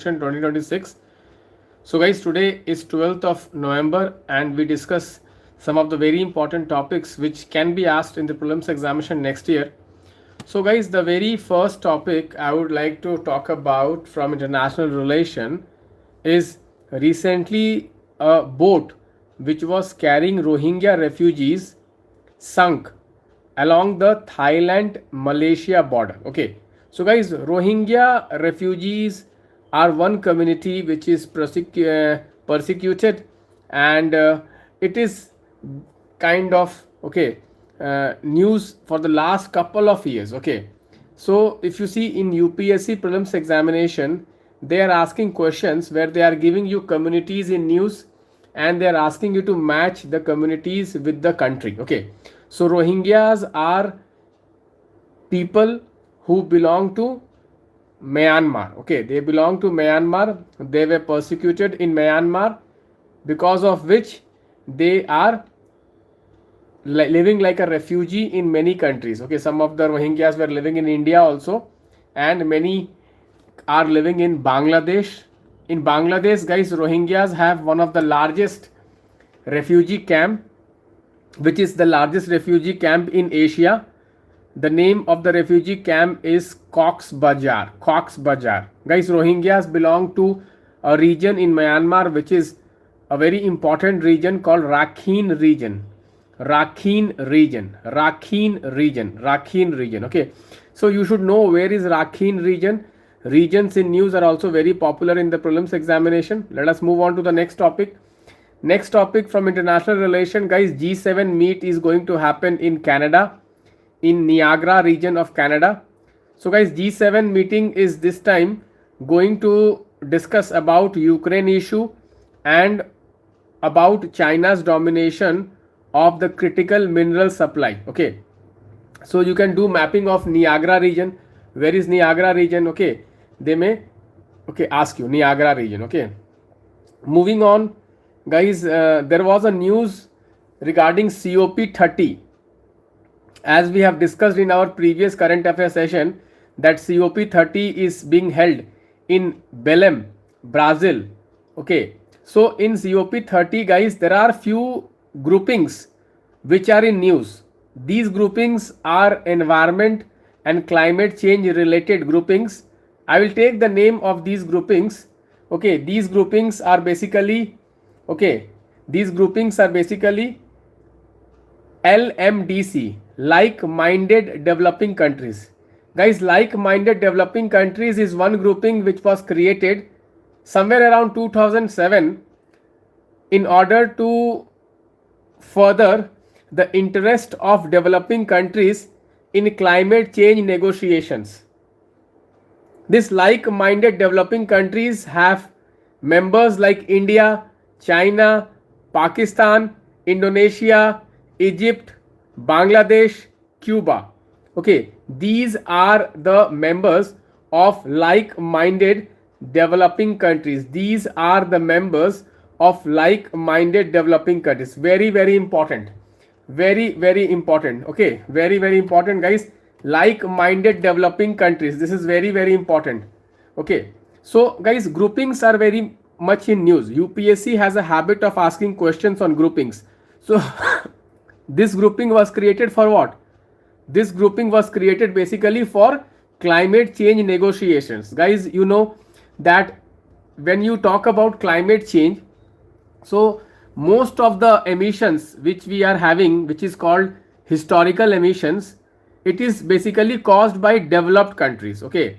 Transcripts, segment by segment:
2026. So guys, today is 12th of November and we discuss some of the very important topics which can be asked in the prelims examination next year. So guys, the very first topic I would like to talk about from international relation is recently a boat which was carrying Rohingya refugees sunk along the Thailand Malaysia border. Okay, so guys, Rohingya refugees are one community which is persecuted, and it is kind of news for the last couple of years. Okay, so if you see in UPSC prelims examination, they are asking questions where they are giving you communities in news and they are asking you to match the communities with the country. Okay, so Rohingyas are people who belong to Myanmar. Okay, they belong to Myanmar. They were persecuted in Myanmar, because of which they are living like a refugee in many countries. Okay, some of the Rohingyas were living in India also, and many are living in Bangladesh. In Bangladesh, guys, Rohingyas have one of the largest refugee camp, which is the largest refugee camp in Asia. The name of the refugee camp is Cox Bazar. Cox Bazar. Guys, Rohingyas belong to a region in Myanmar which is a very important region called Rakhine region. Rakhine region. Rakhine region. Rakhine region. Okay. So you should know where is Rakhine region. Regions in news are also very popular in the prelims examination. Let us move on to the next topic. Next topic from international relation, guys. G7 meet is going to happen in Canada, in Niagara region of Canada. So guys, G7 meeting is this time going to discuss about Ukraine issue and about China's domination of the critical mineral supply. Okay, so you can do mapping of Niagara region. Where is Niagara region? Okay, they may ask you Niagara region. Okay, moving on, guys, there was a news regarding COP30. As we have discussed in our previous current affairs session, that COP30 is being held in Belém, Brazil. Okay, so in COP30, guys, there are few groupings which are in news. These groupings are environment and climate change related groupings. I will take the name of these groupings. Okay, these groupings are basically LMDC, like-minded developing countries. Guys, like-minded developing countries is one grouping which was created somewhere around 2007 in order to further the interest of developing countries in climate change negotiations. This like-minded developing countries have members like India, China, Pakistan, Indonesia, Egypt, Bangladesh, Cuba. Okay, these are the members of like-minded developing countries. These are the members of like-minded developing countries. Very, very important. Very, very important. Okay, very, very important, guys. Like-minded developing countries. This is very, very important. Okay, so guys, groupings are very much in news. UPSC has a habit of asking questions on groupings. So this grouping was created for what? This grouping was created basically for climate change negotiations. Guys, you know that when you talk about climate change, so most of the emissions which we are having, which is called historical emissions, it is basically caused by developed countries. Okay,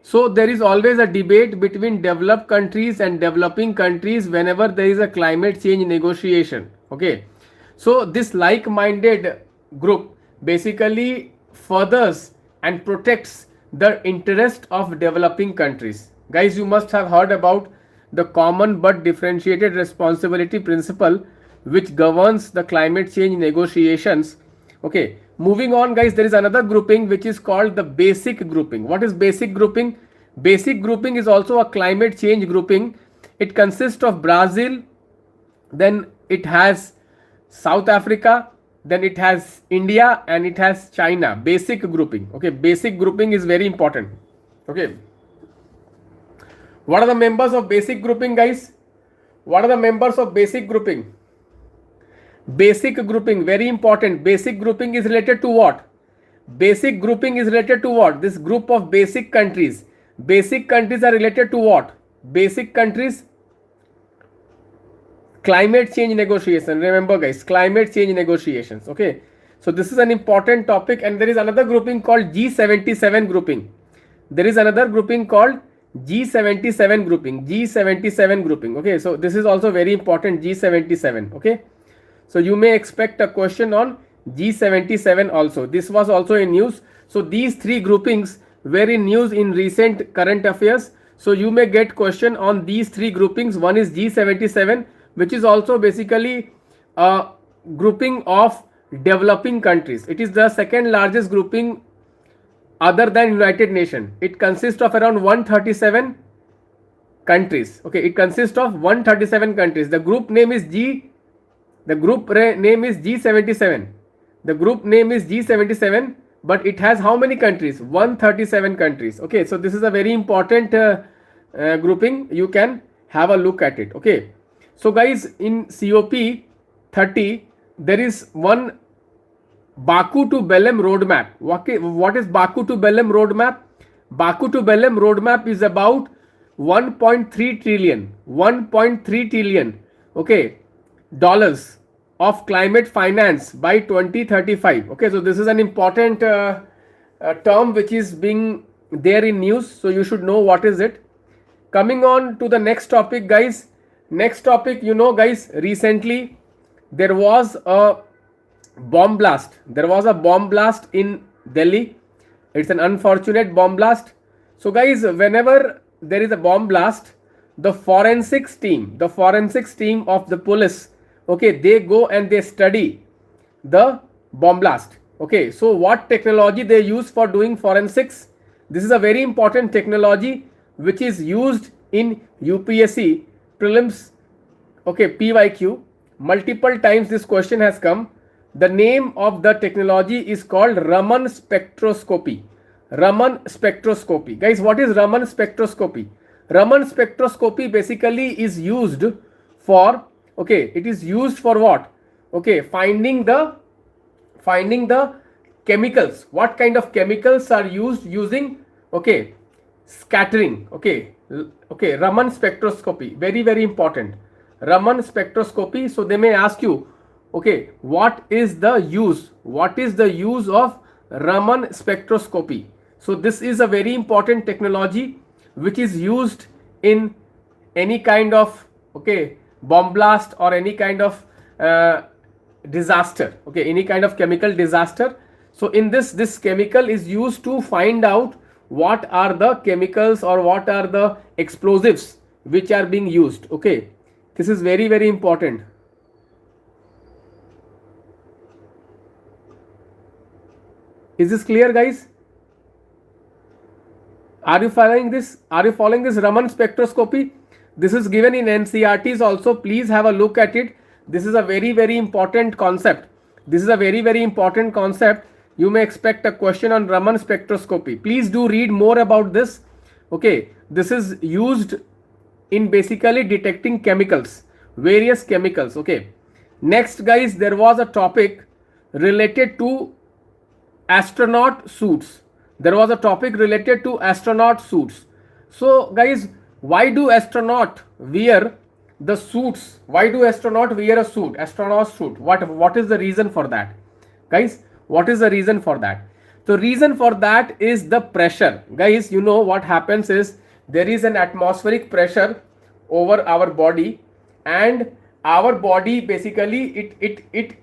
so there is always a debate between developed countries and developing countries whenever there is a climate change negotiation. Okay, so this like-minded group basically furthers and protects the interest of developing countries. Guys, you must have heard about the common but differentiated responsibility principle which governs the climate change negotiations. Okay, moving on, guys, there is another grouping which is called the basic grouping. What is basic grouping? Basic grouping is also a climate change grouping. It consists of Brazil, then it has South Africa, then it has India, and it has China. Basic grouping. Okay, basic grouping is very important. Okay, What are the members of basic grouping, guys? What are the members of basic grouping? Basic grouping, very important. Basic grouping is related to what? Basic grouping is related to what? This group of basic countries. Basic countries are related to what? Basic countries, climate change negotiation. Remember, guys, climate change negotiations. Okay. So this is an important topic, and there is another grouping called G77 grouping. There is another grouping called G77 grouping. G77 grouping. Okay. So this is also very important. G77. Okay. So you may expect a question on G77 also. This was also in news. So these three groupings were in news in recent current affairs. So you may get question on these three groupings. One is G77, which is also basically a grouping of developing countries. It is the second largest grouping other than United Nations. It consists of around 137 countries. Okay, it consists of 137 countries. The group name is G. The group name is G77. The group name is G77, but it has how many countries? 137 countries. Okay, so this is a very important grouping. You can have a look at it. Okay, so guys, in COP 30, there is one Baku to Belem roadmap. What is Baku to Belem roadmap? Baku to Belem roadmap is about 1.3 trillion. 1.3 trillion. Okay, dollars of climate finance by 2035. Okay, so this is an important term which is being there in news, so you should know what is it. Coming on to the next topic, guys. Next topic, you know, guys, recently there was a bomb blast. There was a bomb blast in Delhi. It's an unfortunate bomb blast. So guys, whenever there is a bomb blast, the forensics team of the police, okay, they go and they study the bomb blast. Okay, so what technology they use for doing forensics? This is a very important technology which is used in UPSC prelims. Okay, PYQ. Multiple times this question has come. The name of the technology is called Raman spectroscopy. Raman spectroscopy. Guys, what is Raman spectroscopy? Raman spectroscopy basically is used for, okay, it is used for what? Okay, finding the chemicals. What kind of chemicals are used using, okay, scattering. Okay, Raman spectroscopy, very, very important. Raman spectroscopy. So they may ask you, okay, what is the use of Raman spectroscopy? So this is a very important technology which is used in any kind of, okay, bomb blast or any kind of disaster. Okay, any kind of chemical disaster. So in this chemical is used to find out what are the chemicals or what are the explosives which are being used. Okay, this is very, very important. Is this clear, guys? Are you following this? Are you following this Raman spectroscopy? This is given in NCERTs also. Please have a look at it. This is a very, very important concept. This is a very, very important concept. You may expect a question on Raman spectroscopy. Please do read more about this. Okay, this is used in basically detecting chemicals, various chemicals. Okay, next, guys, there was a topic related to astronaut suits. There was a topic related to astronaut suits. So guys, why do astronaut wear the suits? Why do astronaut wear a suit, astronaut suit? What is the reason for that, guys? What is the reason for that? The reason for that is the pressure. Guys, you know what happens is there is an atmospheric pressure over our body, and our body basically it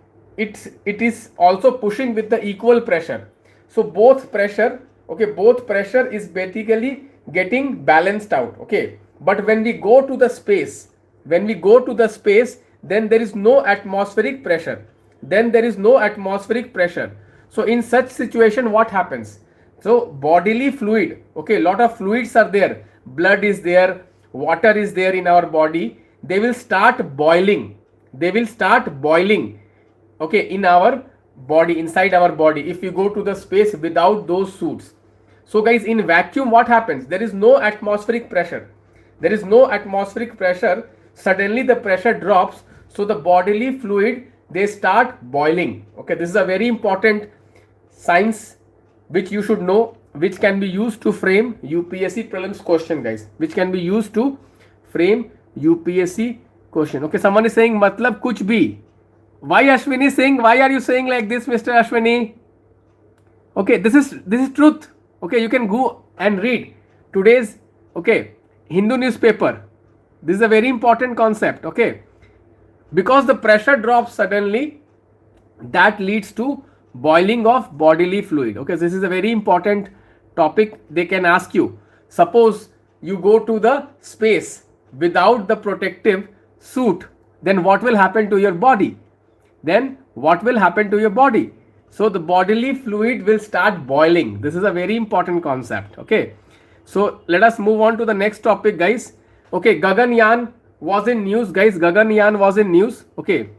is also pushing with the equal pressure. So both pressure, okay, both pressure is basically getting balanced out. Okay, but when we go to the space, then there is no atmospheric pressure. So in such situation, what happens? So bodily fluid, okay, lot of fluids are there. Blood is there, water is there in our body. They will start boiling. Okay, in our body, inside our body, if you go to the space without those suits. So guys, in vacuum, what happens? There is no atmospheric pressure. there is no atmospheric pressure, suddenly the pressure drops, so the bodily fluid, they start boiling. Okay, this is a very important science which you should know, which can be used to frame UPSC prelims question, guys, which can be used to frame UPSC question. Okay, someone is saying matlab kuch bhi. Why Ashwini saying, why are you saying like this, Mr. Ashwini? Okay, this is truth. Okay, you can go and read today's, okay, Hindu newspaper. This is a very important concept. Okay, because the pressure drops suddenly, that leads to boiling of bodily fluid. Okay, this is a very important topic. They can ask you, suppose you go to the space without the protective suit, then what will happen to your body? Then what will happen to your body? So the bodily fluid will start boiling. This is a very important concept. Okay, so let us move on to the next topic, guys. Okay, Gaganyaan was in news, guys. Gaganyaan was in news. Okay,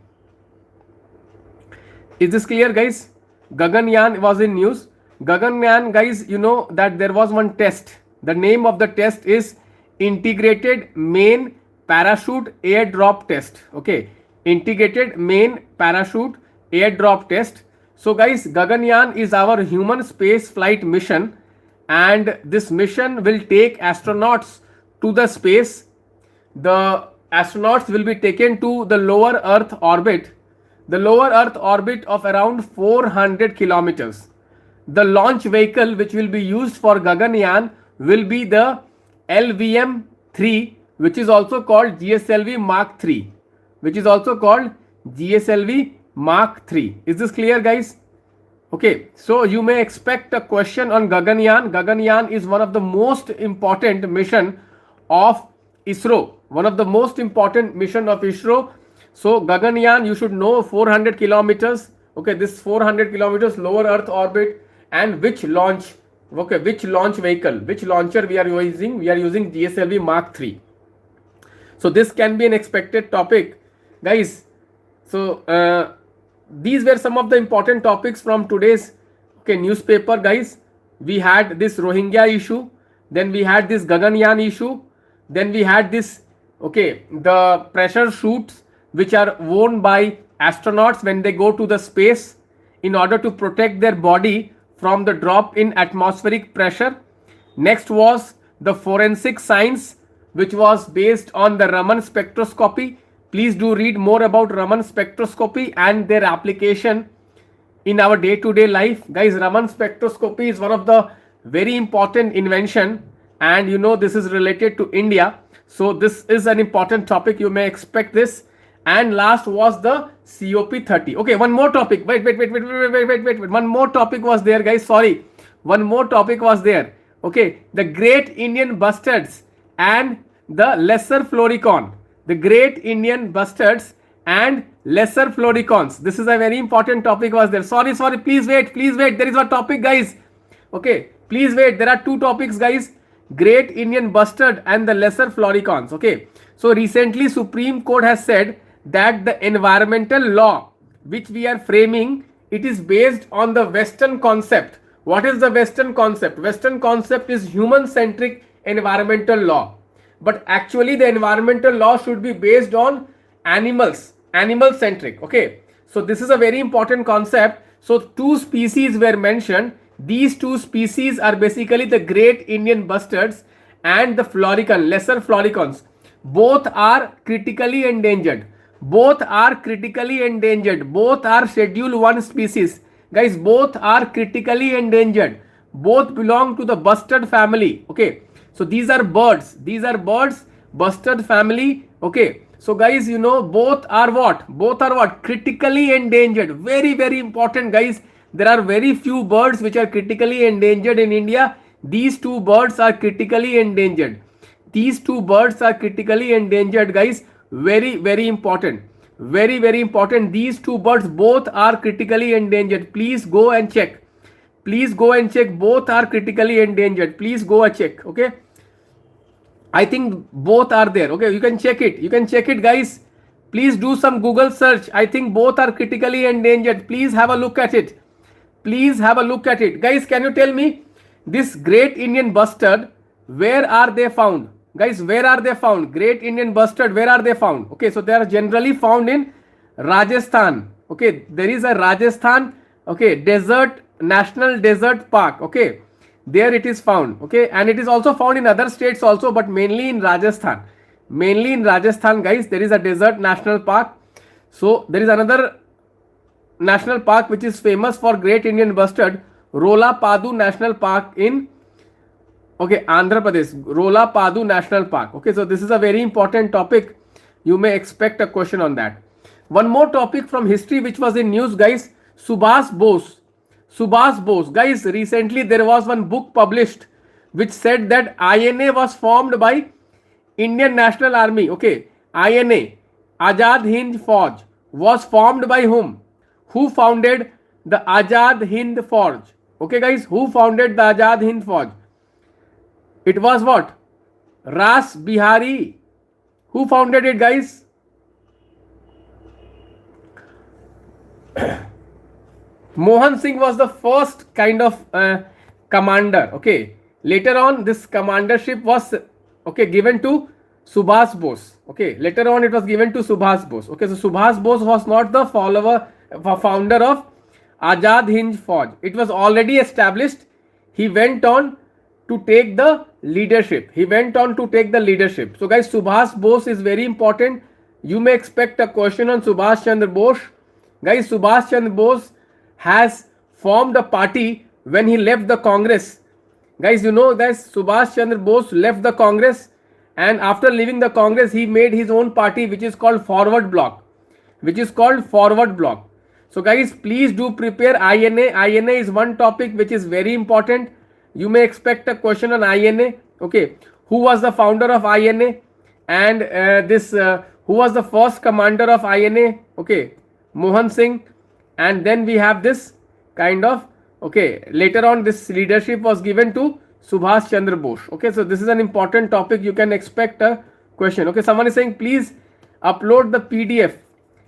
is this clear, guys? Gaganyaan was in news. Gaganyaan, guys, you know that there was one test. The name of the test is Integrated Main Parachute Airdrop Test. Okay, Integrated Main Parachute Airdrop Test. So guys, Gaganyaan is our human space flight mission, and this mission will take astronauts to the space. The astronauts will be taken to the lower Earth orbit, the lower Earth orbit of around 400 kilometers. The launch vehicle which will be used for Gaganyaan will be the LVM-3, which is also called GSLV Mark 3, which is also called GSLV Mark 3. Is this clear, guys? Okay, so you may expect a question on Gaganyaan. Gaganyaan is one of the most important mission of ISRO, one of the most important mission of ISRO. So Gaganyaan, you should know, 400 kilometers. Okay, this 400 kilometers lower Earth orbit, and which launch, okay, which launch vehicle, which launcher we are using? We are using GSLV Mark 3. So this can be an expected topic, guys. So these were some of the important topics from today's, okay, newspaper, guys. We had this Rohingya issue, then we had this Gaganyaan issue, then we had this, okay, the pressure suits which are worn by astronauts when they go to the space in order to protect their body from the drop in atmospheric pressure. Next was the forensic science, which was based on the Raman spectroscopy. Please do read more about Raman spectroscopy and their application in our day-to-day life. Guys, Raman spectroscopy is one of the very important invention, and you know this is related to India. So this is an important topic. You may expect this. And last was the COP30. Okay, one more topic. Wait. One more topic was there, guys. Sorry. One more topic was there. Okay, the Great Indian Bustards and the Lesser Floricon. The Great Indian Bustards and Lesser Floricons. This is a very important topic was there. Sorry. Please wait. There is a topic, guys. Okay, please wait. There are two topics, guys. Great Indian Bustard and the Lesser Floricons. Okay, so recently Supreme Court has said that the environmental law which we are framing, it is based on the Western concept. What is the Western concept? Western concept is human-centric environmental law. But actually the environmental law should be based on animal-centric. Okay, so this is a very important concept. So two species were mentioned. These two species are basically the Great Indian Bustards and the Floricon, Lesser Floricons. Both are critically endangered. Both are Schedule 1 species. Guys, both are critically endangered. Both belong to the bustard family. Okay, so these are birds. Bustard family. Okay, so guys, you know, both are what? Critically endangered. Very important, guys. There are very few birds which are critically endangered in India. These two birds are critically endangered. These two birds are critically endangered, guys. Very important. Very important. These two birds both are critically endangered. Please go and check. Both are critically endangered. Please go and check. Okay, I think both are there. Okay, you can check it, guys. Please do some Google search. I think both are critically endangered. Please have a look at it. Guys, can you tell me this Great Indian Bustard, where are they found? Guys, where are they found? Great Indian bustard, where are they found? Okay, so they are generally found in Rajasthan. Okay, there is a Rajasthan, okay, desert, national desert park. Okay, there it is found. Okay, and it is also found in other states also, but mainly in Rajasthan. Mainly in Rajasthan, guys, there is a desert national park. So there is another national park which is famous for Great Indian bustard, Rola Padu National Park in Andhra Pradesh, Rola Padu National Park. Okay, so this is a very important topic. You may expect a question on that. One more topic from history which was in news, guys. Subhas Bose. Subhas Bose. Guys, recently there was one book published which said that INA was formed by Indian National Army. Okay, INA, Azad Hind Fauj, was formed by whom? Who founded the Azad Hind Fauj? Okay, guys, who founded the Azad Hind Fauj? It was what? Ras Bihari. Who founded it, guys? Mohan Singh was the first kind of commander. Okay. Later on, this commandership was given to Subhas Bose. Okay. Later on, it was given to Subhas Bose. Okay. So Subhas Bose was not the founder of Azad Hind Fauj. It was already established. He went on to take the leadership. So guys, Subhas Bose is very important. You may expect a question on Subhash Chandra Bose. Guys, Subhash Chandra Bose has formed a party when he left the Congress. Guys, you know that Subhash Chandra Bose left the Congress, and after leaving the Congress, he made his own party which is called Forward Bloc. So guys, please do prepare INA. INA is one topic which is very important. You may expect a question on INA. Okay, who was the founder of INA? And who was the first commander of INA? Okay, Mohan Singh. And then we have this kind of, later on this leadership was given to Subhash Chandra Bose. Okay, so this is an important topic. You can expect a question. Okay, someone is saying please upload the PDF.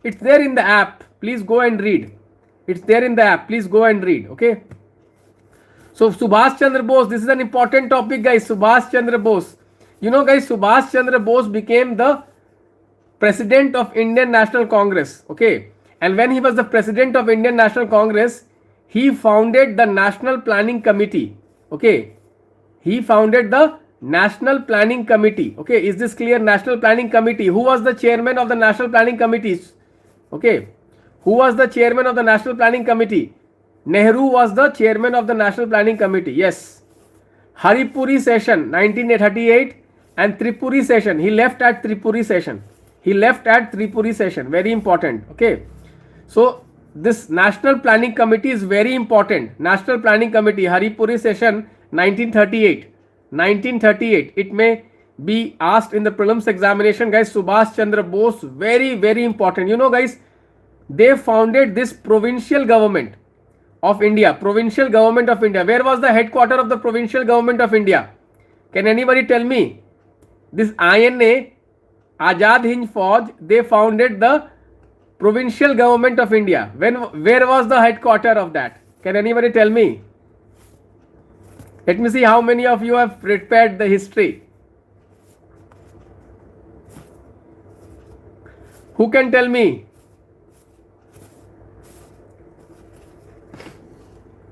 It's there in the app. Please go and read. Okay. So Subhash Chandra Bose, this is an important topic, guys. Subhash Chandra Bose. You know, guys, Subhash Chandra Bose became the president of Indian National Congress. Okay. And when he was the president of Indian National Congress, he founded the National Planning Committee. Okay. He founded the National Planning Committee. Okay. Is this clear? National Planning Committee. Who was the chairman of the National Planning Committees? Okay. Who was the chairman of the National Planning Committee? Nehru was the chairman of the National Planning Committee. Yes. Haripuri session 1938 and Tripuri session. He left at Tripuri session. Very important. Okay. So this National Planning Committee is very important. National Planning Committee, Haripuri session 1938. It may be asked in the prelims examination, guys. Subhash Chandra Bose, very, very important. You know, guys, they founded this provincial government of India. Where was the headquarter of the provincial government of India? Can anybody tell me? This INA, Azad Hind Fauj, they founded the provincial government of India. Where was the headquarter of that? Can anybody tell me? Let me see how many of you have prepared the history. Who can tell me?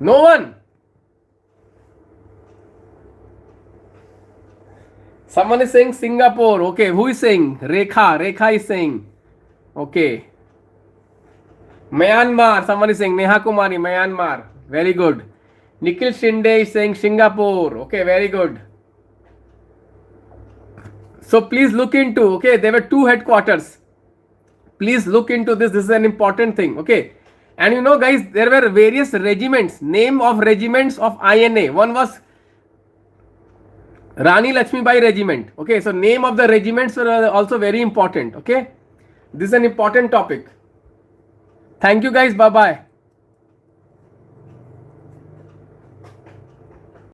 No one. Someone is saying Singapore. Okay, who is saying? Rekha is saying. Okay. Myanmar. Someone is saying Neha Kumari, Myanmar. Very good. Nikhil Shinde is saying Singapore. Okay, very good. So please look into, okay, there were two headquarters. Please look into this. This is an important thing. Okay. And you know, guys, there were various regiments, name of regiments of INA. One was Rani Lakshmibai regiment. Okay, so name of the regiments were also very important. Okay, this is an important topic. Thank you, guys. Bye bye.